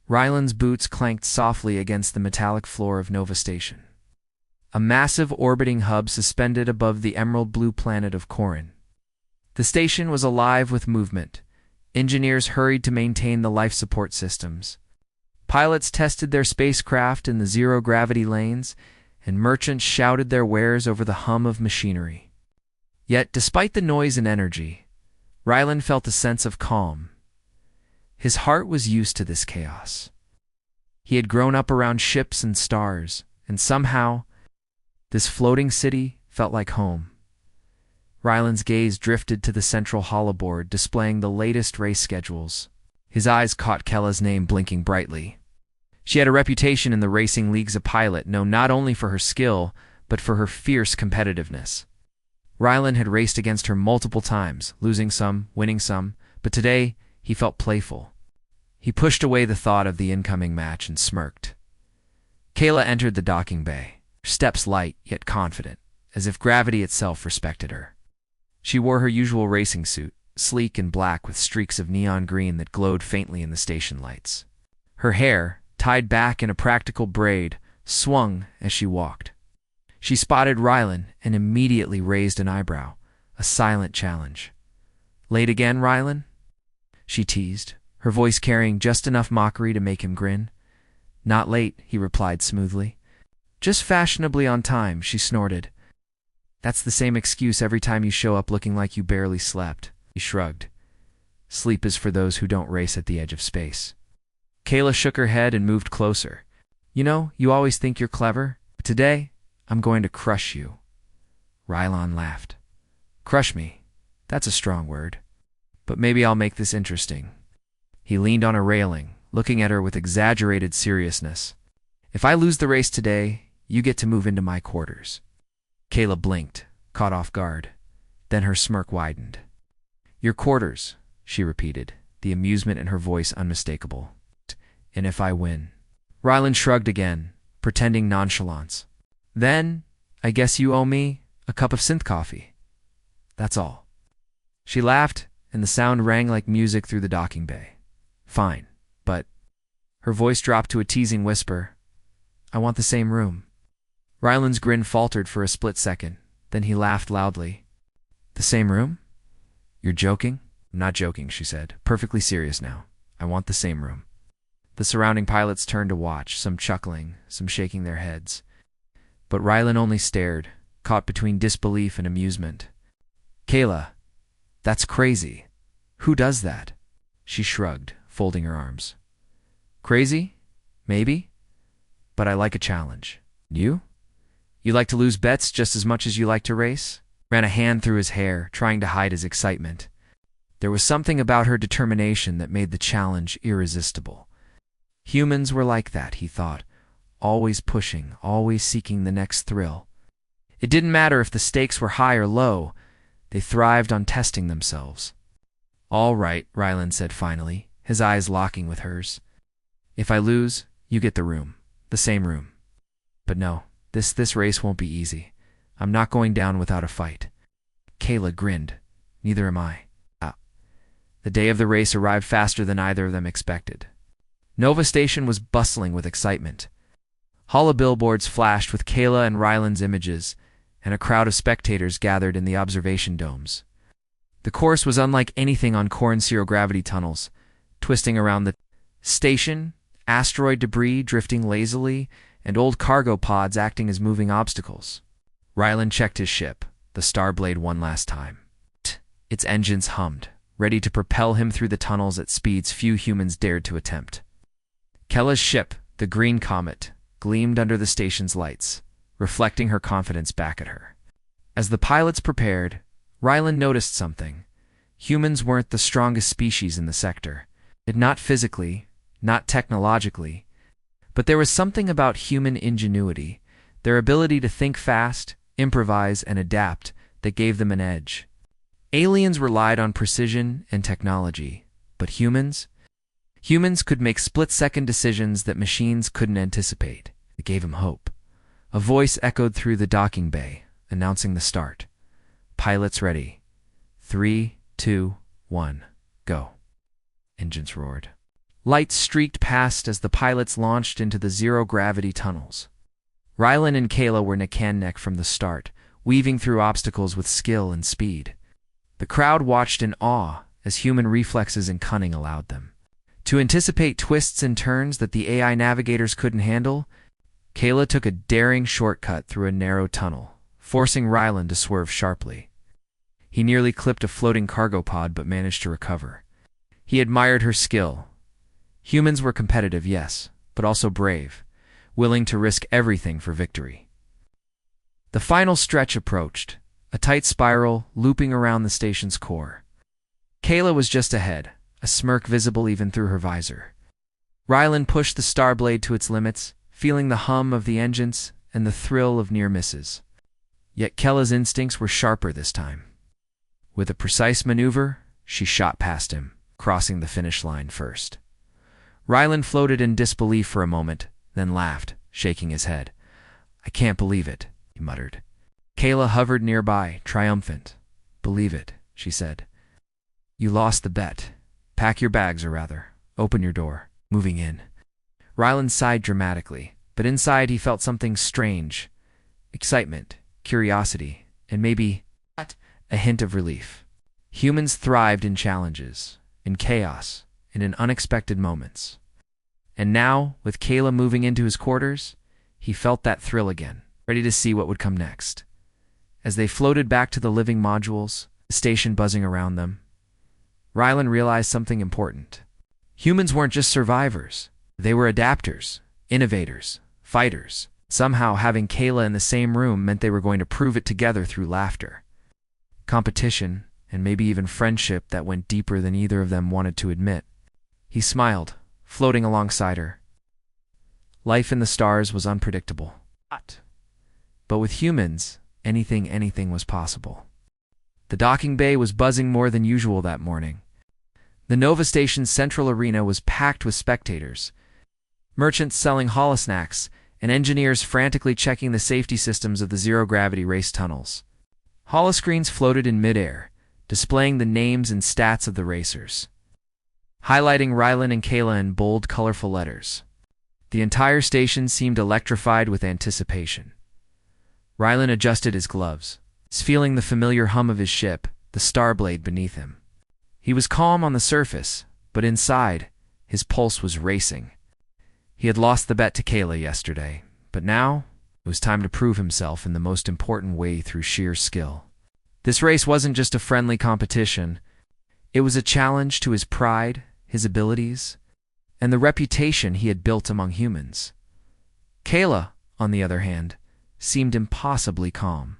Ryland's boots clanked softly against the metallic floor of Nova Station, a massive orbiting hub suspended above the emerald blue planet of Corin. The station was alive with movement. Engineers hurried to maintain the life support systems. Pilots tested their spacecraft in the zero-gravity lanes, and merchants shouted their wares over the hum of machinery. Yet, despite the noise and energy, Ryland felt a sense of calm. His heart was used to this chaos. He had grown up around ships and stars, and somehow, this floating city felt like home. Ryland's gaze drifted to the central holoboard displaying the latest race schedules. His eyes caught Kella's name blinking brightly. She had a reputation in the racing leagues, a pilot known not only for her skill, but for her fierce competitiveness. Ryland had raced against her multiple times, losing some, winning some, but today he felt playful. He pushed away the thought of the incoming match and smirked. Kayla entered the docking bay, her steps light yet confident, as if gravity itself respected her. She wore her usual racing suit, sleek and black with streaks of neon green that glowed faintly in the station lights. Her hair, tied back in a practical braid, swung as she walked. She spotted Ryland and immediately raised an eyebrow, a silent challenge. "Late again, Ryland?" she teased, her voice carrying just enough mockery to make him grin. "Not late," he replied smoothly. "Just fashionably on time," she snorted. "That's the same excuse every time you show up looking like you barely slept." He shrugged. "Sleep is for those who don't race at the edge of space." Kayla shook her head and moved closer. "You know, you always think you're clever. But today, I'm going to crush you." Ryland laughed. "Crush me? That's a strong word. But maybe I'll make this interesting." He leaned on a railing, looking at her with exaggerated seriousness. "If I lose the race today, you get to move into my quarters." Kayla blinked, caught off guard. Then her smirk widened. "Your quarters," she repeated, the amusement in her voice unmistakable. "And if I win?" Ryland shrugged again, pretending nonchalance. "Then, I guess you owe me a cup of synth coffee. That's all." She laughed, and the sound rang like music through the docking bay. "Fine, but—" Her voice dropped to a teasing whisper. "I want the same room." Ryland's grin faltered for a split second. Then he laughed loudly. "The same room? You're joking?" "I'm not joking," she said. "Perfectly serious now. I want the same room." The surrounding pilots turned to watch, some chuckling, some shaking their heads. But Ryland only stared, caught between disbelief and amusement. "Kayla, that's crazy. Who does that?" She shrugged, folding her arms. "Crazy? Maybe. But I like a challenge. You? You like to lose bets just as much as you like to race?" Ran a hand through his hair, trying to hide his excitement. There was something about her determination that made the challenge irresistible. Humans were like that, he thought, always pushing, always seeking the next thrill. It didn't matter if the stakes were high or low, they thrived on testing themselves. "All right," Ryland said finally, his eyes locking with hers. "If I lose, you get the room, the same room. But no, this race won't be easy. I'm not going down without a fight." Kayla grinned. "Neither am I." The day of the race arrived faster than either of them expected. Nova Station was bustling with excitement. Holo billboards flashed with Kayla and Ryland's images, and a crowd of spectators gathered in the observation domes. The course was unlike anything on Corin's zero-gravity tunnels, twisting around the station, asteroid debris drifting lazily, and old cargo pods acting as moving obstacles. Ryland checked his ship, the Starblade, one last time. Its engines hummed, ready to propel him through the tunnels at speeds few humans dared to attempt. Kella's ship, the Green Comet, gleamed under the station's lights, reflecting her confidence back at her. As the pilots prepared, Ryland noticed something. Humans weren't the strongest species in the sector. Not physically, not technologically, but there was something about human ingenuity, their ability to think fast, improvise, and adapt, that gave them an edge. Aliens relied on precision and technology, but humans could make split-second decisions that machines couldn't anticipate. It gave him hope. A voice echoed through the docking bay, announcing the start. "Pilots ready. 3, 2, 1, go." Engines roared. Lights streaked past as the pilots launched into the zero-gravity tunnels. Rylan and Kayla were neck and neck from the start, weaving through obstacles with skill and speed. The crowd watched in awe as human reflexes and cunning allowed them to anticipate twists and turns that the AI navigators couldn't handle. Kayla took a daring shortcut through a narrow tunnel, forcing Rylan to swerve sharply. He nearly clipped a floating cargo pod but managed to recover. He admired her skill. Humans were competitive, yes, but also brave, willing to risk everything for victory. The final stretch approached, a tight spiral looping around the station's core. Kayla was just ahead, a smirk visible even through her visor. Rylan pushed the Starblade to its limits, feeling the hum of the engines and the thrill of near misses. Yet Kayla's instincts were sharper this time. With a precise maneuver, she shot past him, crossing the finish line first. Rylan floated in disbelief for a moment, then laughed, shaking his head. "I can't believe it," he muttered. Kayla hovered nearby, triumphant. "Believe it," she said. "You lost the bet. Pack your bags, or rather, open your door. Moving in." Rylan sighed dramatically, but inside he felt something strange. Excitement, curiosity, and maybe a hint of relief. Humans thrived in challenges, in chaos, and in unexpected moments. And now, with Kayla moving into his quarters, he felt that thrill again, ready to see what would come next. As they floated back to the living modules, the station buzzing around them, Rylan realized something important. Humans weren't just survivors. They were adapters, innovators, fighters. Somehow having Kayla in the same room meant they were going to prove it together through laughter, competition, and maybe even friendship that went deeper than either of them wanted to admit. He smiled, floating alongside her. Life in the stars was unpredictable. But with humans, anything was possible. The docking bay was buzzing more than usual that morning. The Nova Station's central arena was packed with spectators, merchants selling holosnacks, and engineers frantically checking the safety systems of the zero-gravity race tunnels. Holoscreens floated in midair, displaying the names and stats of the racers, highlighting Rylan and Kayla in bold, colorful letters. The entire station seemed electrified with anticipation. Rylan adjusted his gloves, feeling the familiar hum of his ship, the Starblade beneath him. He was calm on the surface, but inside, his pulse was racing. He had lost the bet to Kayla yesterday, but now it was time to prove himself in the most important way through sheer skill. This race wasn't just a friendly competition. It was a challenge to his pride, his abilities, and the reputation he had built among humans. Kayla, on the other hand, seemed impossibly calm.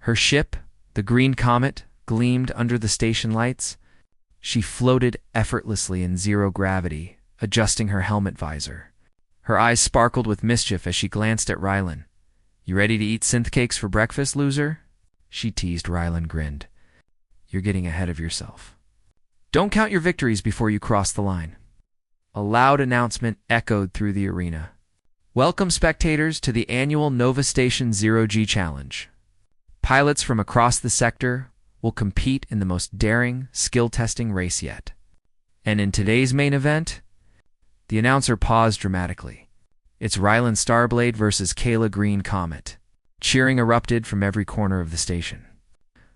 Her ship, the Green Comet, gleamed under the station lights. She floated effortlessly in zero gravity, adjusting her helmet visor. Her eyes sparkled with mischief as she glanced at Rylan. "You ready to eat synth cakes for breakfast, loser?" she teased. Rylan grinned. "You're getting ahead of yourself. Don't count your victories before you cross the line." A loud announcement echoed through the arena. "Welcome, spectators, to the annual Nova Station Zero-G Challenge. Pilots from across the sector will compete in the most daring, skill-testing race yet. And in today's main event," the announcer paused dramatically. "It's Rylan Starblade versus Kayla Green Comet." Cheering erupted from every corner of the station.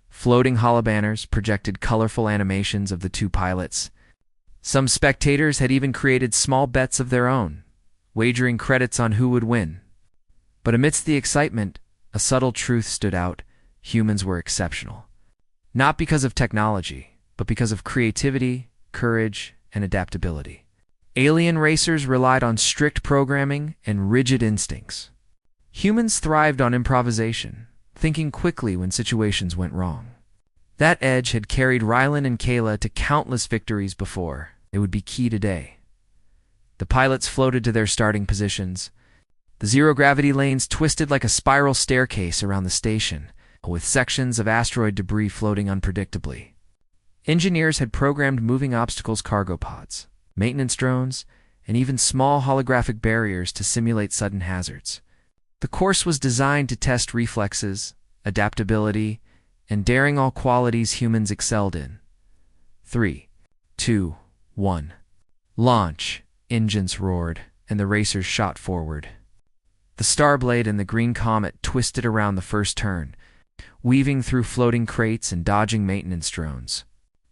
Floating holobanners projected colorful animations of the two pilots. Some spectators had even created small bets of their own, wagering credits on who would win. But amidst the excitement, a subtle truth stood out: humans were exceptional. Not because of technology, but because of creativity, courage, and adaptability. Alien racers relied on strict programming and rigid instincts. Humans thrived on improvisation, thinking quickly when situations went wrong. That edge had carried Rylan and Kayla to countless victories before. It would be key today. The pilots floated to their starting positions. The zero-gravity lanes twisted like a spiral staircase around the station, with sections of asteroid debris floating unpredictably. Engineers had programmed moving obstacles, cargo pods, maintenance drones, and even small holographic barriers to simulate sudden hazards. The course was designed to test reflexes, adaptability, and daring, all qualities humans excelled in. 3, 2, 1. Launch. Engines roared, and the racers shot forward. The Starblade and the Green Comet twisted around the first turn, weaving through floating crates and dodging maintenance drones.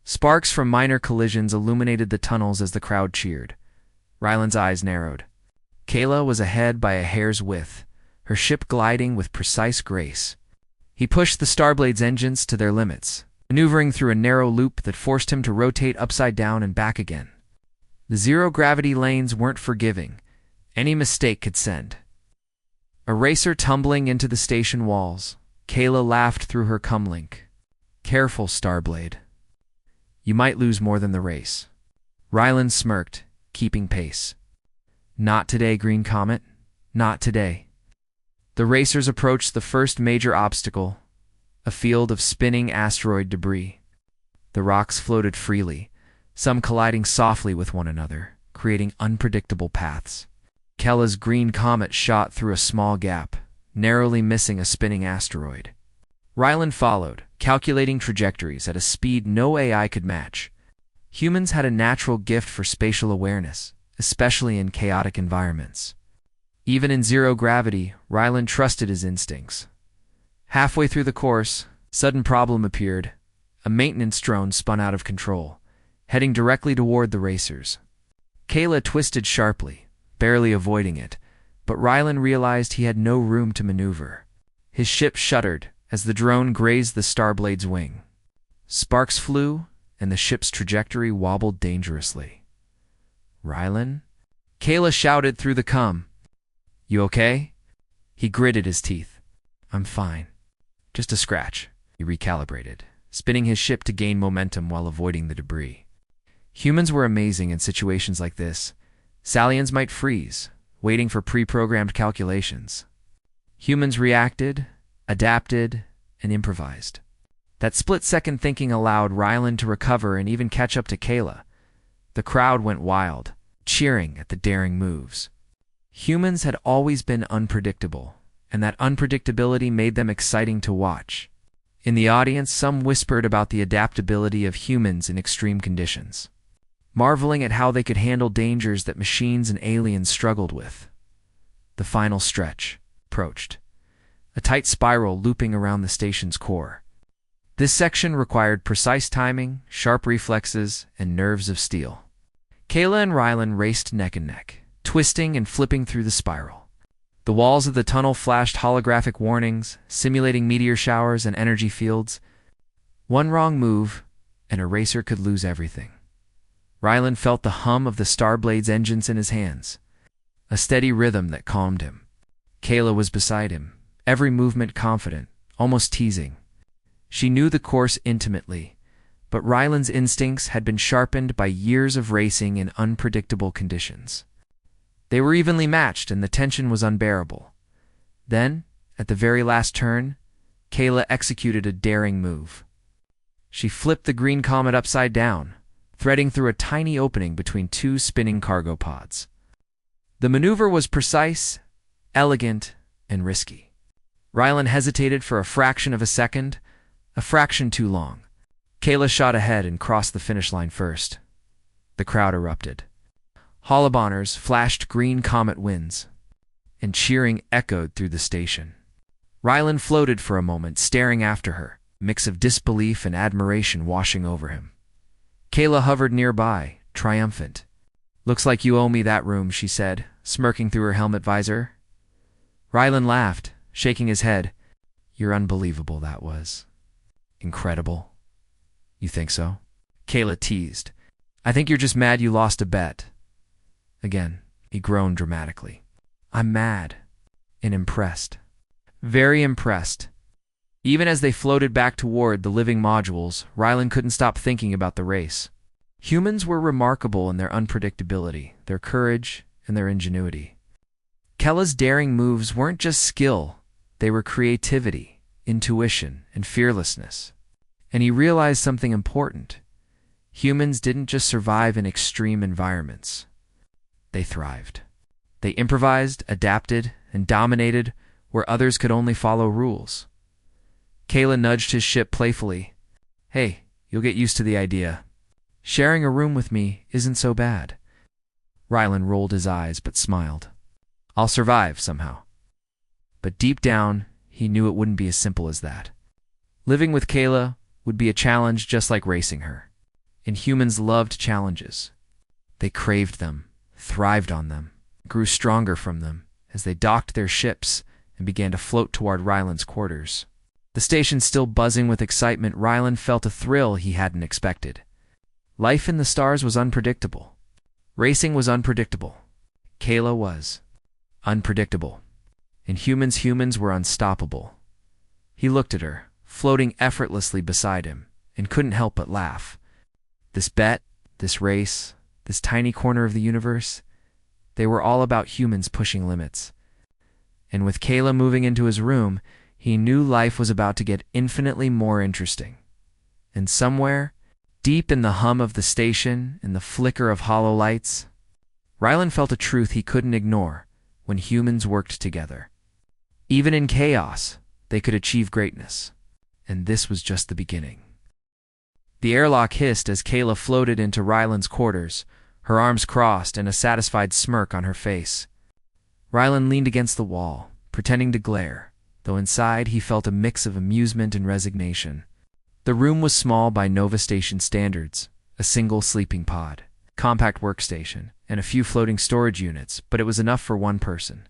Sparks from minor collisions illuminated the tunnels as the crowd cheered. Ryland's eyes narrowed. Kayla was ahead by a hair's width, her ship gliding with precise grace. He pushed the Starblade's engines to their limits, maneuvering through a narrow loop that forced him to rotate upside down and back again. The zero-gravity lanes weren't forgiving. Any mistake could send a racer tumbling into the station walls. Kayla laughed through her cumlink. "Careful, Starblade. You might lose more than the race." Ryland smirked, keeping pace. "Not today, Green Comet. Not today." The racers approached the first major obstacle, a field of spinning asteroid debris. The rocks floated freely, some colliding softly with one another, creating unpredictable paths. Kayla's Green Comet shot through a small gap, narrowly missing a spinning asteroid. Ryland followed, calculating trajectories at a speed no AI could match. Humans had a natural gift for spatial awareness, especially in chaotic environments. Even in zero gravity, Ryland trusted his instincts. Halfway through the course, sudden problem appeared. A maintenance drone spun out of control, heading directly toward the racers. Kayla twisted sharply, barely avoiding it, but Ryland realized he had no room to maneuver. His ship shuddered as the drone grazed the Starblade's wing. Sparks flew, and the ship's trajectory wobbled dangerously. "Ryland?" Kayla shouted through the cum. "You okay?" He gritted his teeth. "I'm fine. Just a scratch." He recalibrated, spinning his ship to gain momentum while avoiding the debris. Humans were amazing in situations like this. Salians might freeze, waiting for pre-programmed calculations. Humans reacted, adapted, and improvised. That split-second thinking allowed Ryland to recover and even catch up to Kayla. The crowd went wild, cheering at the daring moves. Humans had always been unpredictable, and that unpredictability made them exciting to watch. In the audience, some whispered about the adaptability of humans in extreme conditions, marveling at how they could handle dangers that machines and aliens struggled with. The final stretch approached, a tight spiral looping around the station's core. This section required precise timing, sharp reflexes, and nerves of steel. Kayla and Ryland raced neck and neck, twisting and flipping through the spiral. The walls of the tunnel flashed holographic warnings, simulating meteor showers and energy fields. One wrong move, and a racer could lose everything. Ryland felt the hum of the Starblade's engines in his hands, a steady rhythm that calmed him. Kayla was beside him, every movement confident, almost teasing. She knew the course intimately, but Ryland's instincts had been sharpened by years of racing in unpredictable conditions. They were evenly matched, and the tension was unbearable. Then, at the very last turn, Kayla executed a daring move. She flipped the Green Comet upside down, threading through a tiny opening between two spinning cargo pods. The maneuver was precise, elegant, and risky. Ryland hesitated for a fraction of a second, a fraction too long. Kayla shot ahead and crossed the finish line first. The crowd erupted. Holobonners flashed Green Comet wins, and cheering echoed through the station. Ryland floated for a moment, staring after her, a mix of disbelief and admiration washing over him. Kayla hovered nearby, triumphant. "Looks like you owe me that room," she said, smirking through her helmet visor. Ryland laughed, shaking his head. "You're unbelievable, that was. Incredible." "You think so?" Kayla teased. "I think you're just mad you lost a bet." Again, he groaned dramatically. "I'm mad and impressed. Very impressed." Even as they floated back toward the living modules, Ryland couldn't stop thinking about the race. Humans were remarkable in their unpredictability, their courage, and their ingenuity. Kayla's daring moves weren't just skill, they were creativity, intuition, and fearlessness. And he realized something important. Humans didn't just survive in extreme environments. They thrived. They improvised, adapted, and dominated where others could only follow rules. Kayla nudged his ship playfully. "Hey, you'll get used to the idea. Sharing a room with me isn't so bad." Rylan rolled his eyes but smiled. I'll survive somehow. But deep down, he knew it wouldn't be as simple as that. Living with Kayla would be a challenge just like racing her. And humans loved challenges. They craved them, thrived on them, grew stronger from them as they docked their ships and began to float toward Rylan's quarters. The station still buzzing with excitement, Rylan felt a thrill he hadn't expected. Life in the stars was unpredictable. Racing was unpredictable. Kayla was unpredictable. And humans were unstoppable. He looked at her, floating effortlessly beside him, and couldn't help but laugh. This bet, this race, this tiny corner of the universe, they were all about humans pushing limits. And with Kayla moving into his room, he knew life was about to get infinitely more interesting. And somewhere, deep in the hum of the station and the flicker of hollow lights, Rylan felt a truth he couldn't ignore when humans worked together. Even in chaos, they could achieve greatness. And this was just the beginning. The airlock hissed as Kayla floated into Rylan's quarters, her arms crossed and a satisfied smirk on her face. Rylan leaned against the wall, pretending to glare, though inside he felt a mix of amusement and resignation. The room was small by Nova Station standards, a single sleeping pod, compact workstation, and a few floating storage units, but it was enough for one person.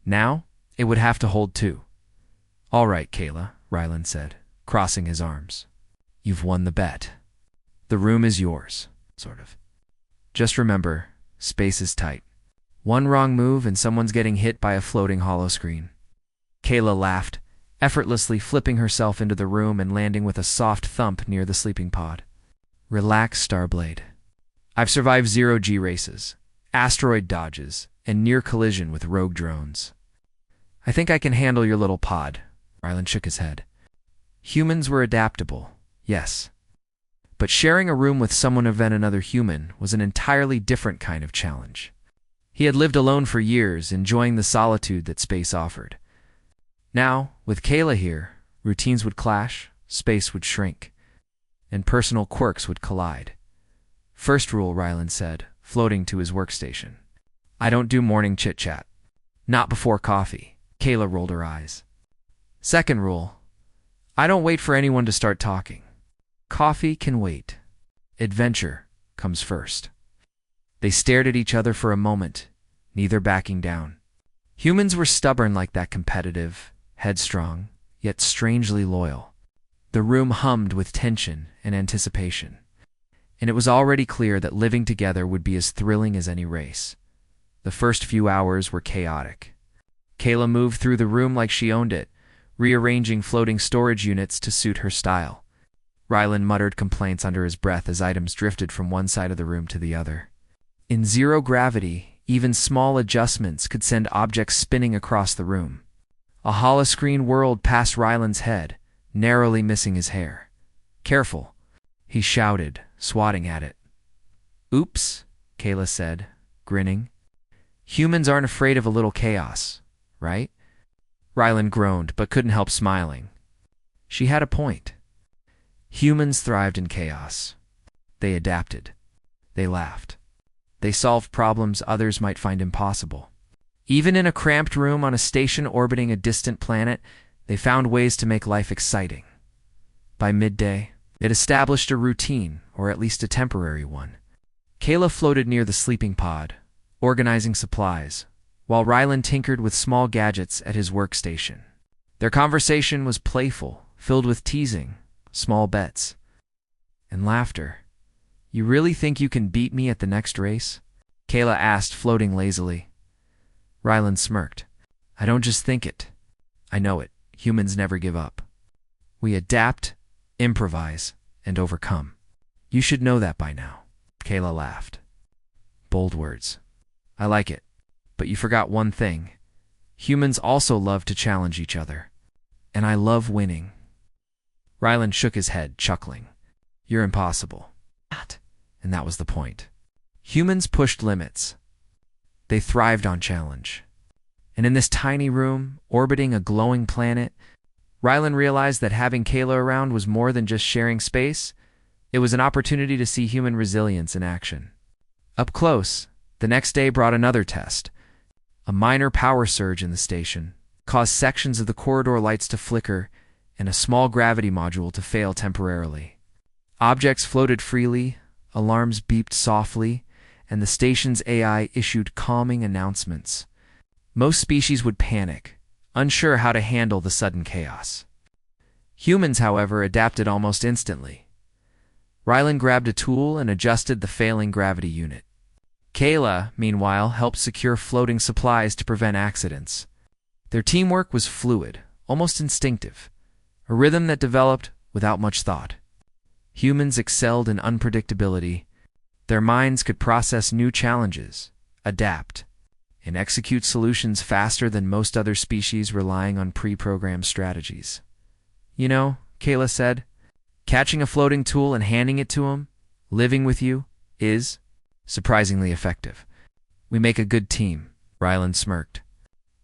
Now, it would have to hold two. All right, Kayla, Rylan said, crossing his arms. You've won the bet. The room is yours, sort of. Just remember, space is tight. One wrong move and someone's getting hit by a floating holoscreen. Kayla laughed, effortlessly flipping herself into the room and landing with a soft thump near the sleeping pod. Relax, Starblade. I've survived zero-G races, asteroid dodges, and near collision with rogue drones. I think I can handle your little pod. Rylan shook his head. Humans were adaptable, yes. But sharing a room with someone other than another human was an entirely different kind of challenge. He had lived alone for years, enjoying the solitude that space offered. Now, with Kayla here, routines would clash, space would shrink, and personal quirks would collide. First rule, Rylan said, floating to his workstation. I don't do morning chit-chat. Not before coffee. Kayla rolled her eyes. Second rule, I don't wait for anyone to start talking. Coffee can wait. Adventure comes first. They stared at each other for a moment, neither backing down. Humans were stubborn like that, competitive, headstrong, yet strangely loyal. The room hummed with tension and anticipation, and it was already clear that living together would be as thrilling as any race. The first few hours were chaotic. Kayla moved through the room like she owned it, rearranging floating storage units to suit her style. Rylan muttered complaints under his breath as items drifted from one side of the room to the other. In zero gravity, even small adjustments could send objects spinning across the room. A holoscreen whirled past Rylan's head, narrowly missing his hair. Careful, he shouted, swatting at it. Oops, Kayla said, grinning. Humans aren't afraid of a little chaos, right? Rylan groaned, but couldn't help smiling. She had a point. Humans thrived in chaos. They adapted. They laughed. They solved problems others might find impossible. Even in a cramped room on a station orbiting a distant planet, they found ways to make life exciting. By midday, it established a routine, or at least a temporary one. Kayla floated near the sleeping pod, organizing supplies, while Rylan tinkered with small gadgets at his workstation. Their conversation was playful, filled with teasing, small bets, and laughter. You really think you can beat me at the next race? Kayla asked, floating lazily. Rylan smirked. I don't just think it. I know it. Humans never give up. We adapt, improvise, and overcome. You should know that by now. Kayla laughed. Bold words. I like it. But you forgot one thing. Humans also love to challenge each other. And I love winning. Rylan shook his head, chuckling. You're impossible. And that was the point. Humans pushed limits. They thrived on challenge. And in this tiny room, orbiting a glowing planet, Rylan realized that having Kayla around was more than just sharing space. It was an opportunity to see human resilience in action. Up close, The next day brought another test. A minor power surge in the station caused sections of the corridor lights to flicker and a small gravity module to fail temporarily. Objects floated freely, alarms beeped softly, and the station's AI issued calming announcements. Most species would panic, unsure how to handle the sudden chaos. Humans, however, adapted almost instantly. Rylan grabbed a tool and adjusted the failing gravity unit. Kayla, meanwhile, helped secure floating supplies to prevent accidents. Their teamwork was fluid, almost instinctive, a rhythm that developed without much thought. Humans excelled in unpredictability. Their minds could process new challenges, adapt, and execute solutions faster than most other species relying on pre-programmed strategies. You know, Kayla said, catching a floating tool and handing it to him, living with you, is surprisingly effective. We make a good team, Rylan smirked.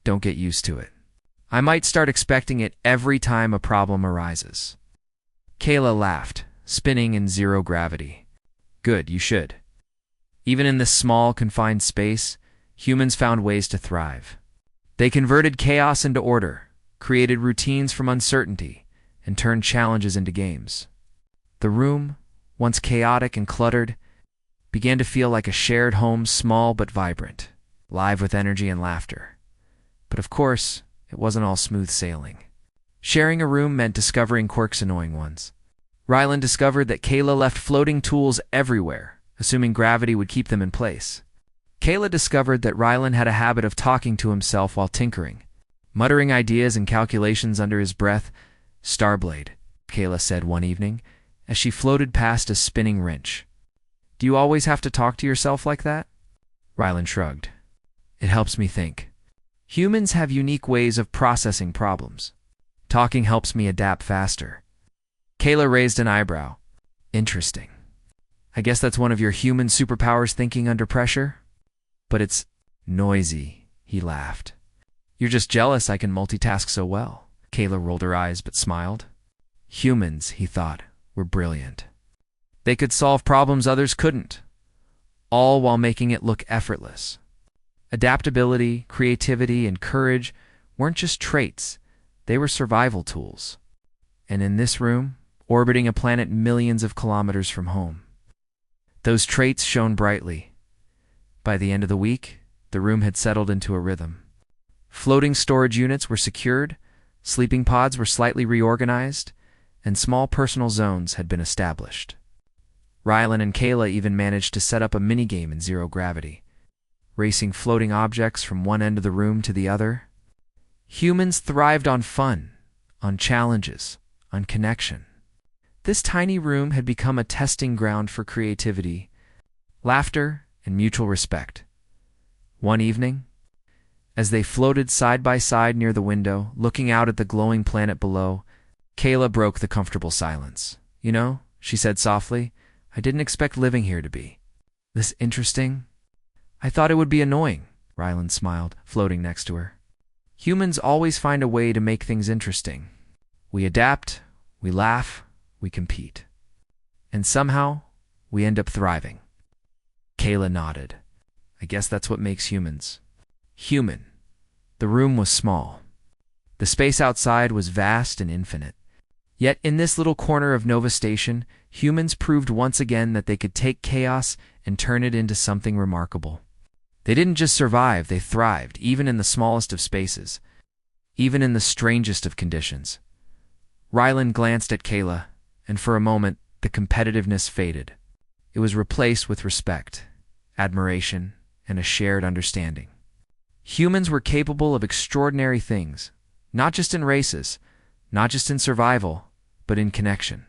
Don't get used to it. I might start expecting it every time a problem arises. Kayla laughed, spinning in zero gravity. Good, you should. Even in this small, confined space, humans found ways to thrive. They converted chaos into order, created routines from uncertainty, and turned challenges into games. The room, once chaotic and cluttered, began to feel like a shared home, small but vibrant, live with energy and laughter. But of course, it wasn't all smooth sailing. Sharing a room meant discovering quirks, annoying ones. Rylan discovered that Kayla left floating tools everywhere, assuming gravity would keep them in place. Kayla discovered that Rylan had a habit of talking to himself while tinkering, muttering ideas and calculations under his breath. Starblade, Kayla said one evening, as she floated past a spinning wrench. Do you always have to talk to yourself like that? Rylan shrugged. It helps me think. Humans have unique ways of processing problems. Talking helps me adapt faster. Kayla raised an eyebrow. Interesting. I guess that's one of your human superpowers, thinking under pressure? But it's noisy, he laughed. You're just jealous I can multitask so well. Kayla rolled her eyes but smiled. Humans, he thought, were brilliant. They could solve problems others couldn't, all while making it look effortless. Adaptability, creativity, and courage weren't just traits, they were survival tools. And in this room, orbiting a planet millions of kilometers from home, those traits shone brightly. By the end of the week, the room had settled into a rhythm. Floating storage units were secured, sleeping pods were slightly reorganized, and small personal zones had been established. Rylan and Kayla even managed to set up a minigame in zero gravity, racing floating objects from one end of the room to the other. Humans thrived on fun, on challenges, on connection. This tiny room had become a testing ground for creativity, laughter, and mutual respect. One evening, as they floated side by side near the window, looking out at the glowing planet below, Kayla broke the comfortable silence. You know, she said softly, I didn't expect living here to be this interesting. I thought it would be annoying, Rylan smiled, floating next to her. Humans always find a way to make things interesting. We adapt, we laugh, we compete. And somehow, we end up thriving. Kayla nodded. I guess that's what makes humans human. The room was small. The space outside was vast and infinite. Yet in this little corner of Nova Station, humans proved once again that they could take chaos and turn it into something remarkable. They didn't just survive, they thrived, even in the smallest of spaces, even in the strangest of conditions. Rylan glanced at Kayla, and for a moment, the competitiveness faded. It was replaced with respect, admiration, and a shared understanding. Humans were capable of extraordinary things, not just in races, not just in survival, but in connection.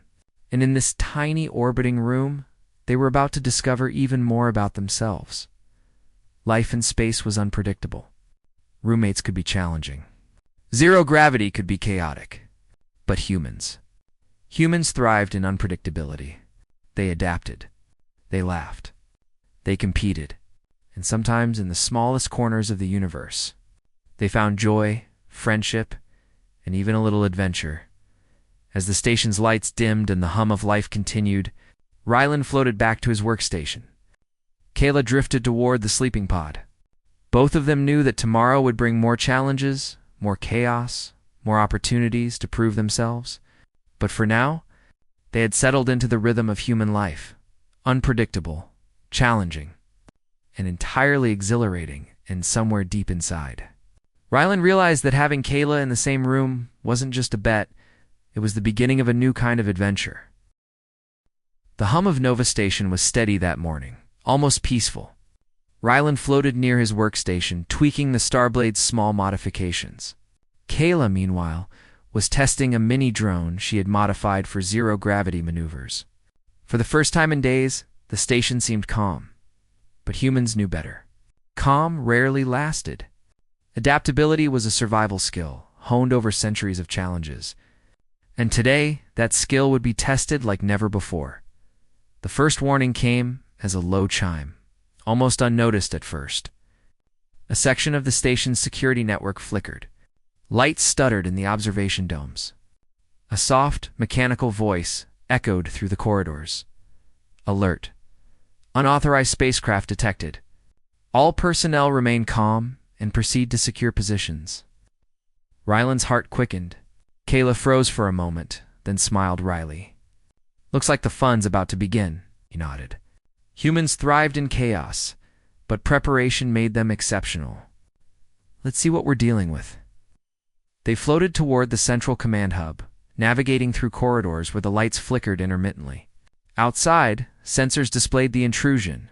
And in this tiny orbiting room, they were about to discover even more about themselves. Life in space was unpredictable. Roommates could be challenging. Zero gravity could be chaotic. But humans thrived in unpredictability. They adapted. They laughed. They competed. And sometimes in the smallest corners of the universe, they found joy, friendship, and even a little adventure. As the station's lights dimmed and the hum of life continued, Rylan floated back to his workstation. Kayla drifted toward the sleeping pod. Both of them knew that tomorrow would bring more challenges, more chaos, more opportunities to prove themselves. But for now, they had settled into the rhythm of human life, unpredictable, challenging, and entirely exhilarating and somewhere deep inside. Rylan realized that having Kayla in the same room wasn't just a bet, it was the beginning of a new kind of adventure. The hum of Nova Station was steady that morning, almost peaceful. Rylan floated near his workstation, tweaking the Starblade's small modifications. Kayla, meanwhile, was testing a mini drone she had modified for zero-gravity maneuvers. For the first time in days, the station seemed calm. But humans knew better. Calm rarely lasted. Adaptability was a survival skill, honed over centuries of challenges. And today, that skill would be tested like never before. The first warning came as a low chime, almost unnoticed at first. A section of the station's security network flickered. Lights stuttered in the observation domes. A soft, mechanical voice echoed through the corridors. Alert. Unauthorized spacecraft detected. All personnel remain calm and proceed to secure positions. Rylan's heart quickened. Kayla froze for a moment, then smiled wryly. Looks like the fun's about to begin, he nodded. Humans thrived in chaos, but preparation made them exceptional. Let's see what we're dealing with. They floated toward the central command hub, navigating through corridors where the lights flickered intermittently. Outside, sensors displayed the intrusion,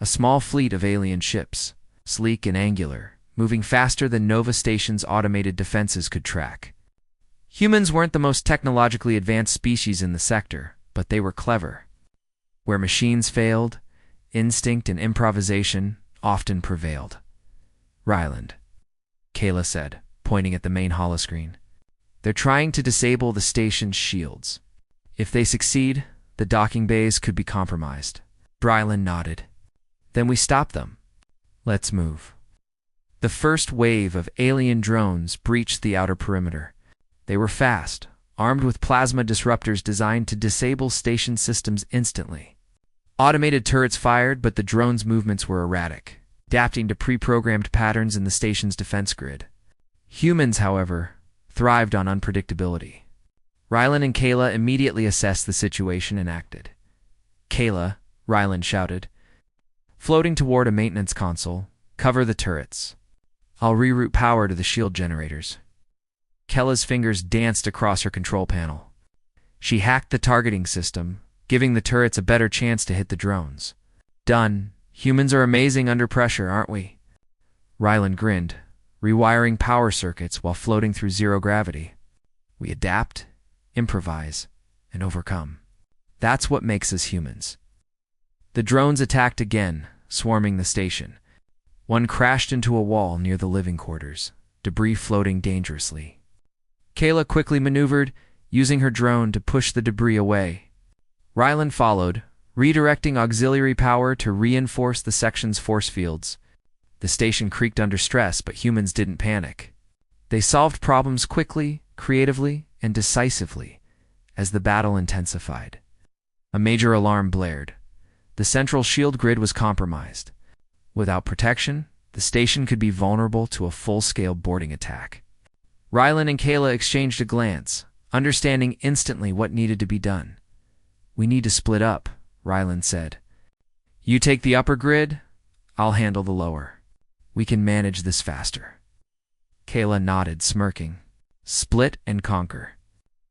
a small fleet of alien ships, sleek and angular, moving faster than Nova Station's automated defenses could track. Humans weren't the most technologically advanced species in the sector, but they were clever. Where machines failed, instinct and improvisation often prevailed. Ryland, Kayla said, pointing at the main holoscreen. They're trying to disable the station's shields. If they succeed, the docking bays could be compromised. Ryland nodded. Then we stop them. Let's move. The first wave of alien drones breached the outer perimeter. They were fast, armed with plasma disruptors designed to disable station systems instantly. Automated turrets fired, but the drones' movements were erratic, adapting to pre-programmed patterns in the station's defense grid. Humans, however, thrived on unpredictability. Rylan and Kayla immediately assessed the situation and acted. Kayla, Rylan shouted, floating toward a maintenance console, cover the turrets. I'll reroute power to the shield generators. Kayla's fingers danced across her control panel. She hacked the targeting system, giving the turrets a better chance to hit the drones. Done. Humans are amazing under pressure, aren't we? Rylan grinned, rewiring power circuits while floating through zero gravity. We adapt, improvise, and overcome. That's what makes us humans. The drones attacked again, swarming the station. One crashed into a wall near the living quarters, debris floating dangerously. Kayla quickly maneuvered, using her drone to push the debris away. Rylan followed, redirecting auxiliary power to reinforce the section's force fields. The station creaked under stress, but humans didn't panic. They solved problems quickly, creatively, and decisively as the battle intensified. A major alarm blared. The central shield grid was compromised. Without protection, the station could be vulnerable to a full-scale boarding attack. Rylan and Kayla exchanged a glance, understanding instantly what needed to be done. We need to split up, Rylan said. You take the upper grid, I'll handle the lower. We can manage this faster. Kayla nodded, smirking. Split and conquer.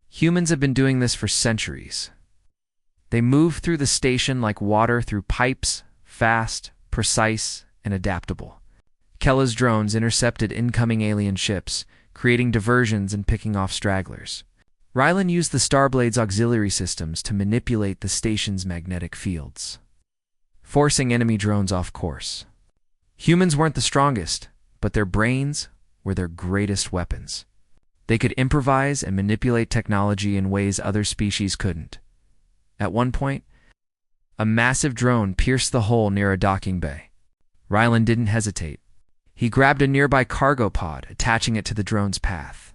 Humans have been doing this for centuries. They move through the station like water through pipes, fast, precise, and adaptable. Kayla's drones intercepted incoming alien ships, creating diversions and picking off stragglers. Rylan used the Starblade's auxiliary systems to manipulate the station's magnetic fields, forcing enemy drones off course. Humans weren't the strongest, but their brains were their greatest weapons. They could improvise and manipulate technology in ways other species couldn't. At one point, a massive drone pierced the hole near a docking bay. Rylan didn't hesitate. He grabbed a nearby cargo pod, attaching it to the drone's path.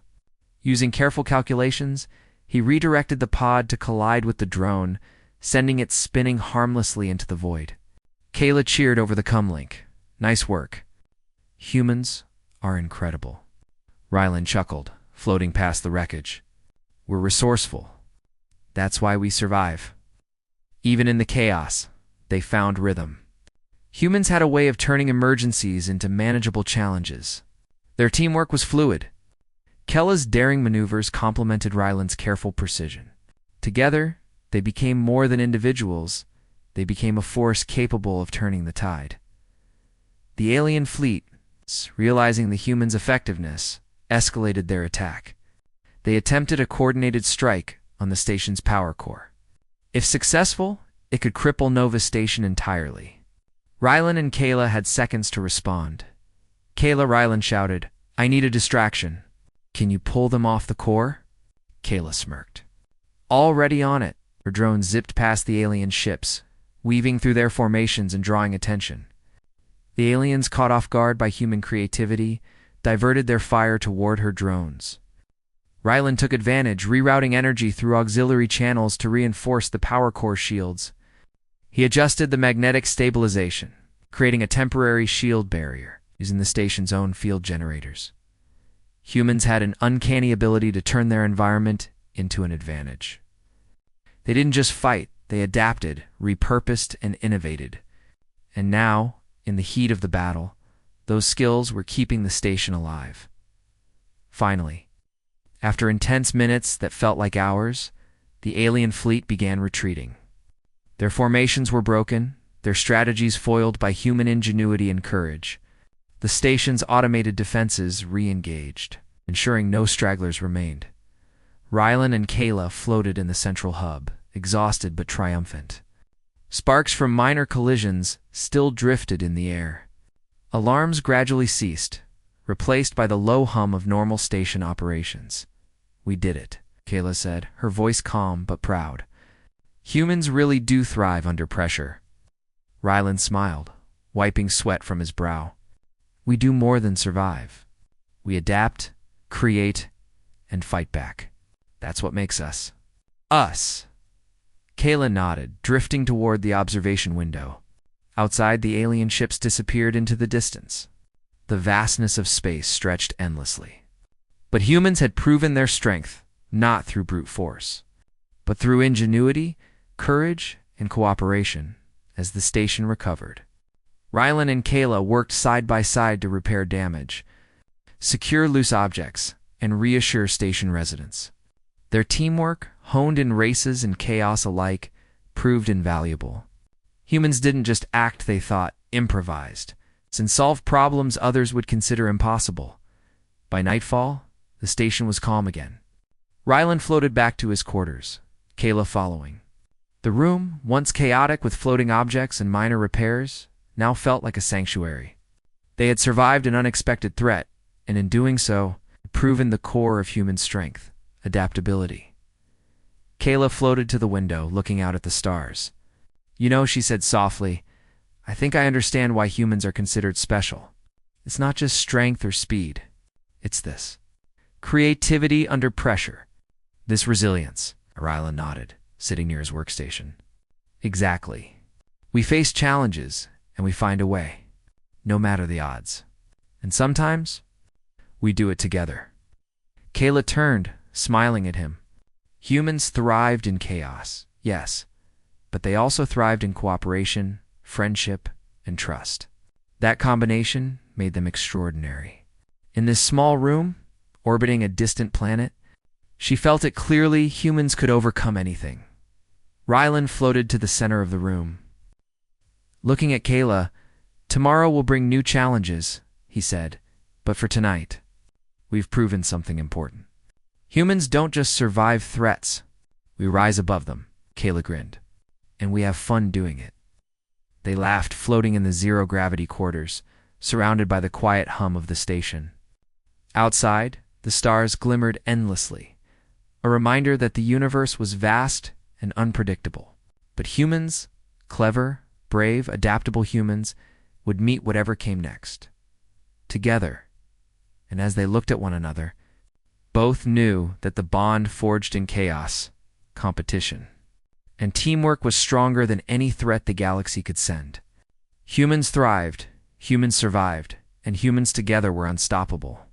Using careful calculations, he redirected the pod to collide with the drone, sending it spinning harmlessly into the void. Kayla cheered over the comlink. Nice work. Humans are incredible. Rylan chuckled, floating past the wreckage. We're resourceful. That's why we survive. Even in the chaos, they found rhythm. Humans had a way of turning emergencies into manageable challenges. Their teamwork was fluid. Kella's daring maneuvers complemented Rylan's careful precision. Together, they became more than individuals. They became a force capable of turning the tide. The alien fleet, realizing the humans' effectiveness, escalated their attack. They attempted a coordinated strike on the station's power core. If successful, it could cripple Nova Station entirely. Rylan and Kayla had seconds to respond. Rylan shouted, "I need a distraction. Can you pull them off the core?" Kayla smirked. Already on it, her drone zipped past the alien ships, weaving through their formations and drawing attention. The aliens, caught off guard by human creativity, diverted their fire toward her drones. Rylan took advantage, rerouting energy through auxiliary channels to reinforce the power core shields. He adjusted the magnetic stabilization, creating a temporary shield barrier using the station's own field generators. Humans had an uncanny ability to turn their environment into an advantage. They didn't just fight, they adapted, repurposed, and innovated. And now, in the heat of the battle, those skills were keeping the station alive. Finally, after intense minutes that felt like hours, the alien fleet began retreating. Their formations were broken, their strategies foiled by human ingenuity and courage. The station's automated defenses re-engaged, ensuring no stragglers remained. Rylan and Kayla floated in the central hub, exhausted but triumphant. Sparks from minor collisions still drifted in the air. Alarms gradually ceased, replaced by the low hum of normal station operations. "We did it," Kayla said, her voice calm but proud. "Humans really do thrive under pressure." Rylan smiled, wiping sweat from his brow. "We do more than survive. We adapt, create, and fight back. That's what makes us. Us." Kayla nodded, drifting toward the observation window. Outside, the alien ships disappeared into the distance. The vastness of space stretched endlessly. But humans had proven their strength, not through brute force, but through ingenuity, courage, and cooperation. As the station recovered, Rylan and Kayla worked side by side to repair damage, secure loose objects, and reassure station residents. Their teamwork, honed in races and chaos alike, proved invaluable. Humans didn't just act, they thought, improvised, and solved problems others would consider impossible. By nightfall, the station was calm again. Rylan floated back to his quarters, Kayla following. The room, once chaotic with floating objects and minor repairs, now felt like a sanctuary. They had survived an unexpected threat, and in doing so, proven the core of human strength, adaptability. Kayla floated to the window, looking out at the stars. "You know," she said softly, "I think I understand why humans are considered special. It's not just strength or speed. It's this. Creativity under pressure. This resilience." Rylan nodded, sitting near his workstation. "Exactly. We face challenges, and we find a way, no matter the odds. And sometimes, we do it together." Kayla turned, smiling at him. Humans thrived in chaos, yes, but they also thrived in cooperation, friendship, and trust. That combination made them extraordinary. In this small room, orbiting a distant planet, she felt it clearly: humans could overcome anything. Rylan floated to the center of the room. Looking at Kayla, "Tomorrow will bring new challenges," he said, "but for tonight, we've proven something important. Humans don't just survive threats. We rise above them," Kayla grinned. "And we have fun doing it." They laughed, floating in the zero-gravity quarters, surrounded by the quiet hum of the station. Outside, the stars glimmered endlessly, a reminder that the universe was vast and unpredictable. But humans, clever, brave, adaptable humans, would meet whatever came next. Together. And as they looked at one another, both knew that the bond forged in chaos, competition, and teamwork was stronger than any threat the galaxy could send. Humans thrived, humans survived, and humans together were unstoppable.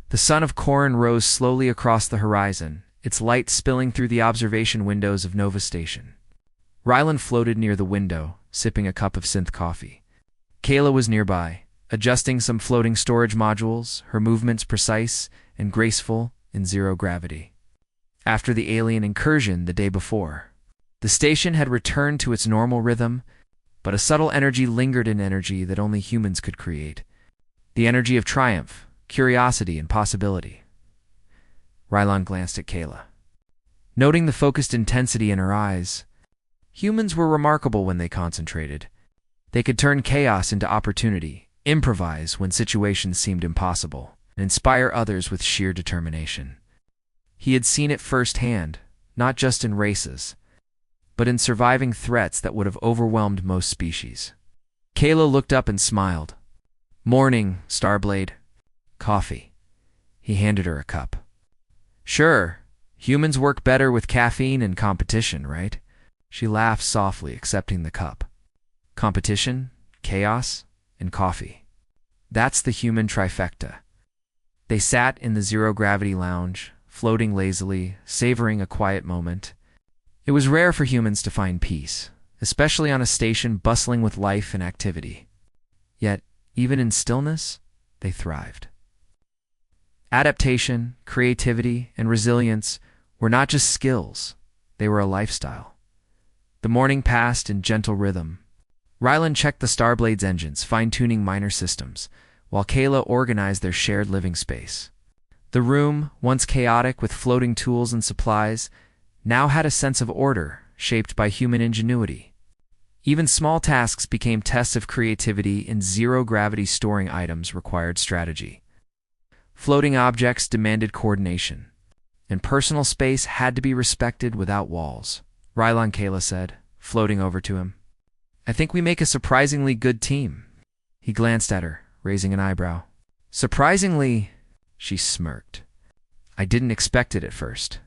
The sun of Corin rose slowly across the horizon, its light spilling through the observation windows of Nova Station. Rylan floated near the window, sipping a cup of synth coffee. Kayla was nearby, adjusting some floating storage modules, her movements precise and graceful in zero gravity. After the alien incursion the day before, the station had returned to its normal rhythm, but a subtle energy lingered, in energy that only humans could create. The energy of triumph, curiosity, and possibility. Rylan glanced at Kayla. Noting the focused intensity in her eyes, humans were remarkable when they concentrated. They could turn chaos into opportunity, improvise when situations seemed impossible, and inspire others with sheer determination. He had seen it firsthand, not just in races, but in surviving threats that would have overwhelmed most species. Kayla looked up and smiled. "Morning, Starblade. Coffee." He handed her a cup. "Sure, humans work better with caffeine and competition, right?" She laughed softly, accepting the cup. Competition, chaos, and coffee. That's the human trifecta. They sat in the zero-gravity lounge, floating lazily, savoring a quiet moment. It was rare for humans to find peace, especially on a station bustling with life and activity. Yet, even in stillness, they thrived. Adaptation, creativity, and resilience were not just skills, they were a lifestyle. The morning passed in gentle rhythm. Rylan checked the Starblade's engines, fine-tuning minor systems, while Kayla organized their shared living space. The room, once chaotic with floating tools and supplies, now had a sense of order, shaped by human ingenuity. Even small tasks became tests of creativity, and zero-gravity storing items required strategy. Floating objects demanded coordination, and personal space had to be respected without walls. "Rylan," Kayla said, floating over to him. "I think we make a surprisingly good team." He glanced at her, raising an eyebrow. "Surprisingly," she smirked. "I didn't expect it at first.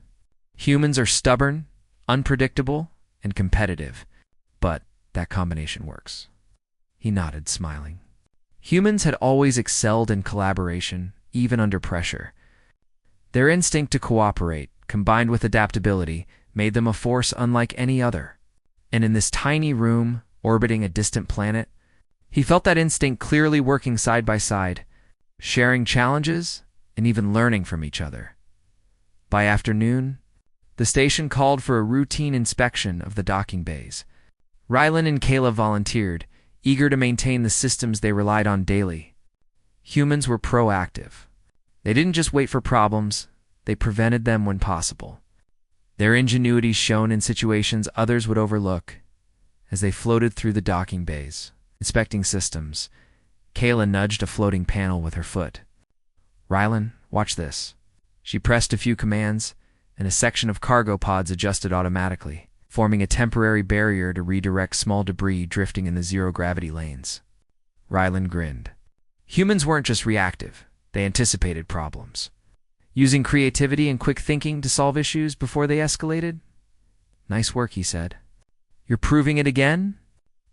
Humans are stubborn, unpredictable, and competitive, but that combination works." He nodded, smiling. Humans had always excelled in collaboration, even under pressure. Their instinct to cooperate, combined with adaptability, made them a force unlike any other. And in this tiny room, orbiting a distant planet, he felt that instinct clearly working side by side, sharing challenges and even learning from each other. By afternoon, the station called for a routine inspection of the docking bays. Rylan and Kayla volunteered, eager to maintain the systems they relied on daily. Humans were proactive. They didn't just wait for problems, they prevented them when possible. Their ingenuity shone in situations others would overlook. As they floated through the docking bays, inspecting systems, Kayla nudged a floating panel with her foot. "Rylan, watch this." She pressed a few commands, and a section of cargo pods adjusted automatically, forming a temporary barrier to redirect small debris drifting in the zero-gravity lanes. Rylan grinned. Humans weren't just reactive, they anticipated problems, using creativity and quick thinking to solve issues before they escalated. "Nice work," he said. "You're proving it again."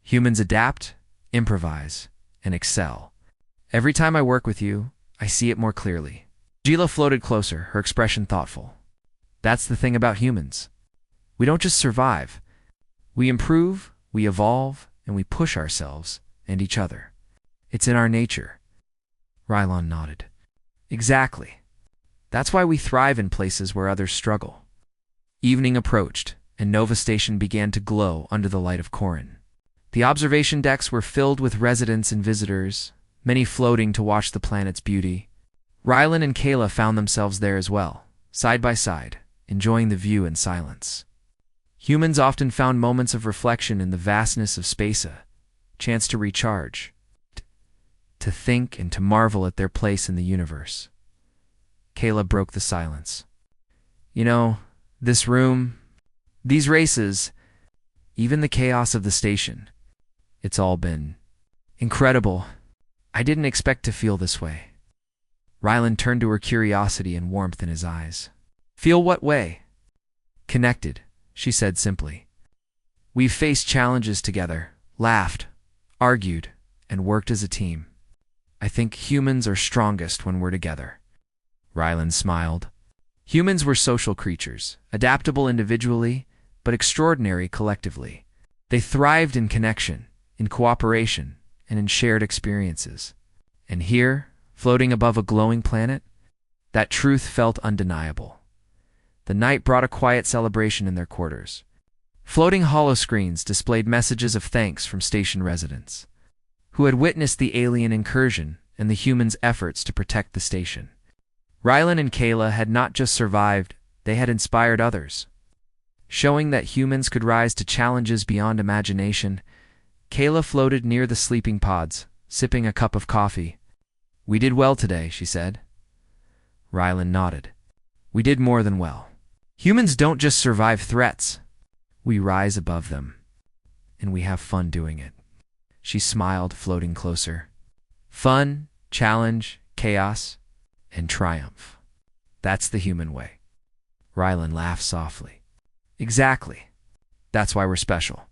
Humans adapt, improvise, and excel. Every time I work with you, I see it more clearly. Gila floated closer, her expression thoughtful. That's the thing about humans. We don't just survive. We improve, we evolve, and we push ourselves and each other. It's in our nature. Rylan nodded. Exactly. That's why we thrive in places where others struggle. Evening approached, and Nova Station began to glow under the light of Corin. The observation decks were filled with residents and visitors, many floating to watch the planet's beauty. Rylan and Kayla found themselves there as well, side by side, enjoying the view in silence. Humans often found moments of reflection in the vastness of space, a chance to recharge, to think and to marvel at their place in the universe. Kayla broke the silence. "You know, this room, these races, even the chaos of the station, it's all been incredible. I didn't expect to feel this way." Rylan turned to her, curiosity and warmth in his eyes. "Feel what way?" "Connected," she said simply. "We've faced challenges together, laughed, argued, and worked as a team. I think humans are strongest when we're together. Ryland smiled. Humans were social creatures, adaptable individually, but extraordinary collectively. They thrived in connection, in cooperation, and in shared experiences. And here, floating above a glowing planet, that truth felt undeniable. The night brought a quiet celebration in their quarters. Floating holoscreens displayed messages of thanks from station residents, who had witnessed the alien incursion and the humans' efforts to protect the station. Rylan and Kayla had not just survived, they had inspired others. Showing that humans could rise to challenges beyond imagination, Kayla floated near the sleeping pods, sipping a cup of coffee. "We did well today," she said. Rylan nodded. "We did more than well. Humans don't just survive threats. We rise above them. And we have fun doing it." She smiled, floating closer. Fun, challenge, chaos, and triumph. That's the human way. Rylan laughed softly. Exactly. That's why we're special.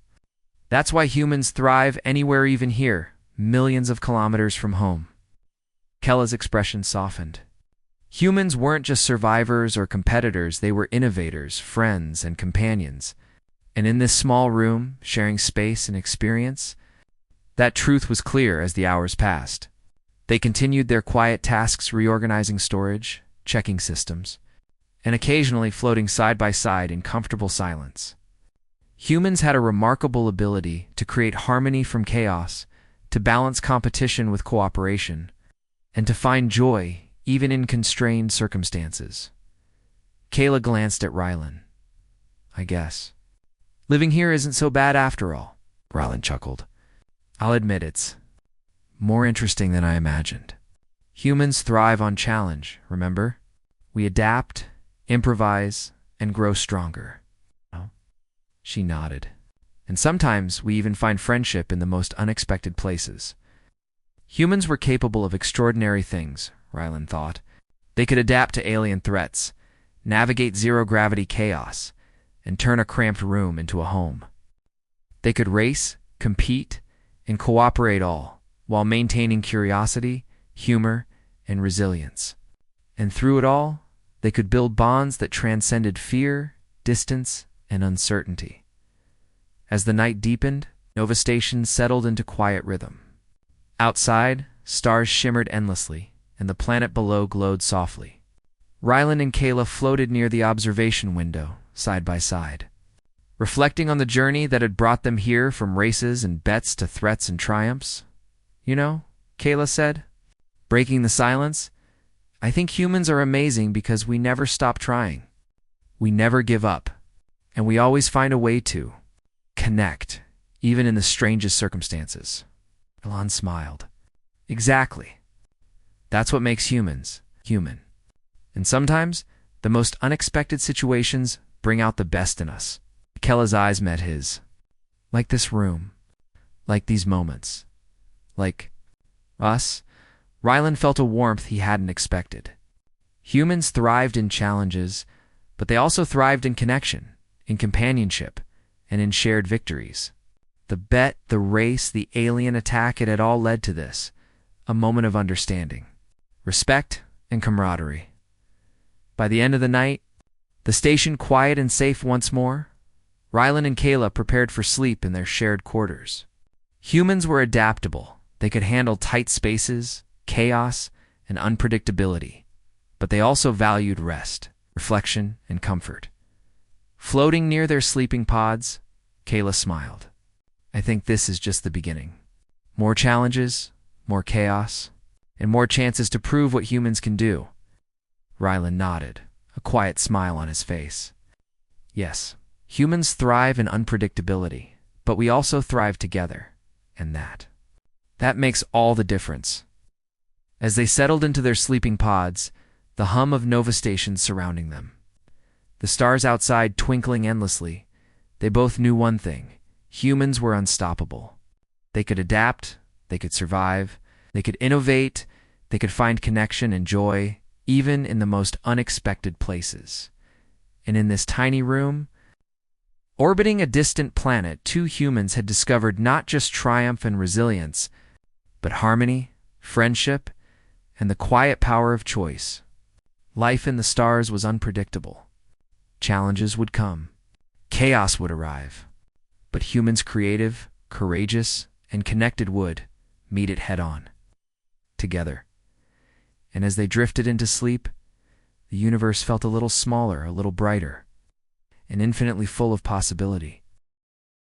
That's why humans thrive anywhere, even here, millions of kilometers from home. Kella's expression softened. Humans weren't just survivors or competitors, they were innovators, friends, and companions. And in this small room, sharing space and experience, that truth was clear as the hours passed. They continued their quiet tasks, reorganizing storage, checking systems, and occasionally floating side by side in comfortable silence. Humans had a remarkable ability to create harmony from chaos, to balance competition with cooperation, and to find joy even in constrained circumstances. Kayla glanced at Rylan. "I guess living here isn't so bad after all." Rylan chuckled. "I'll admit it's more interesting than I imagined. Humans thrive on challenge, remember? We adapt, improvise, and grow stronger." She nodded. "And sometimes we even find friendship in the most unexpected places." Humans were capable of extraordinary things, Rylan thought. They could adapt to alien threats, navigate zero-gravity chaos, and turn a cramped room into a home. They could race, compete, and cooperate all, while maintaining curiosity, humor, and resilience. And through it all, they could build bonds that transcended fear, distance, and uncertainty. As the night deepened, Nova Station settled into quiet rhythm. Outside, stars shimmered endlessly, and the planet below glowed softly. Rylan and Kayla floated near the observation window, side by side, reflecting on the journey that had brought them here, from races and bets to threats and triumphs. "You know," Kayla said, breaking the silence, "I think humans are amazing because we never stop trying. We never give up, and we always find a way to connect, even in the strangest circumstances." Elon smiled. "Exactly. That's what makes humans human. And sometimes, the most unexpected situations bring out the best in us." Kella's eyes met his. "Like this room. Like these moments. Like us." Rylan felt a warmth he hadn't expected. Humans thrived in challenges, but they also thrived in connection, in companionship, and in shared victories. The bet, the race, the alien attack, it had all led to this, a moment of understanding, respect, and camaraderie. By the end of the night, the station quiet and safe once more, Rylan and Kayla prepared for sleep in their shared quarters. Humans were adaptable. They could handle tight spaces, chaos, and unpredictability, but they also valued rest, reflection, and comfort. Floating near their sleeping pods, Kayla smiled. "I think this is just the beginning. More challenges, more chaos, and more chances to prove what humans can do." Rylan nodded, a quiet smile on his face. "Yes, humans thrive in unpredictability, but we also thrive together, and that makes all the difference." As they settled into their sleeping pods, the hum of Nova Station surrounding them, the stars outside twinkling endlessly, they both knew one thing: humans were unstoppable. They could adapt, they could survive, they could innovate, they could find connection and joy, even in the most unexpected places. And in this tiny room, Orbiting a distant planet, two humans had discovered not just triumph and resilience, but harmony, friendship, and the quiet power of choice. Life in the stars was unpredictable. Challenges would come. Chaos would arrive. But humans creative, courageous, and connected would meet it head-on, together. And as they drifted into sleep, the universe felt a little smaller, a little brighter, and infinitely full of possibility.